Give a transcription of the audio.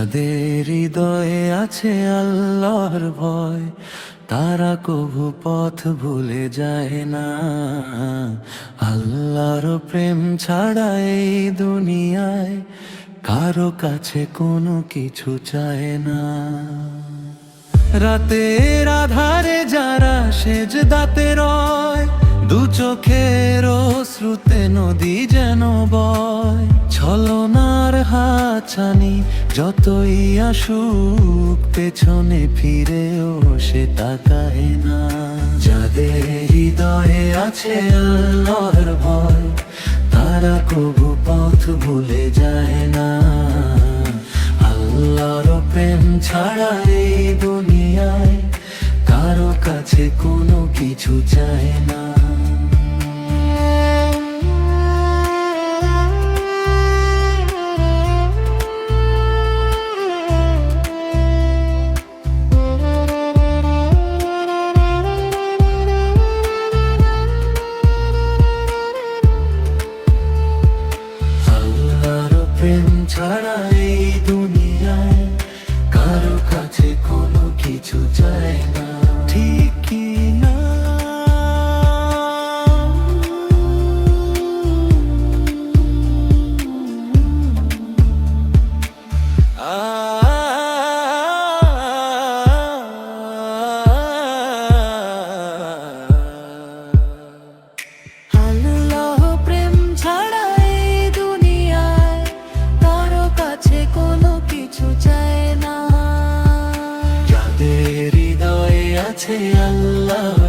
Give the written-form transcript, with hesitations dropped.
যাদের হৃদয়ে আছে আল্লাহর ভয়, তারা কভু পথ ভুলে যায় না। আল্লাহর প্রেম ছাড়া এই দুনিয়ায় কারো কাছে কোনো কিছু চায় না। রাতের আধারে যারা সেজদাতে রয়, দু চোখের অশ্রুতে নদী যেন বয়। ছলনার হাতছানি যতই আসুক, পেছনে ফিরেও সে তাকায় না। যাদের হৃদয়ে আছে আল্লাহর ভয়, তারা কবু পথ ভুলে যায় না। আল্লাহর প্রেম ছাড়া এই দুনিয়ায় কারো কাছে কোনো কিছু চায় না। আল্লাহর প্রেম ছাড়া এই দুনিয়ায় কারো কাছে কোনো কিছু চায় না। ঠিক কি না? আল্লাহ প্রেম ছাড়া এই দুনিয়ায় কারো কাছে কোনো কিছু চায় না। যাদের হৃদয়ে আছে আল্লাহ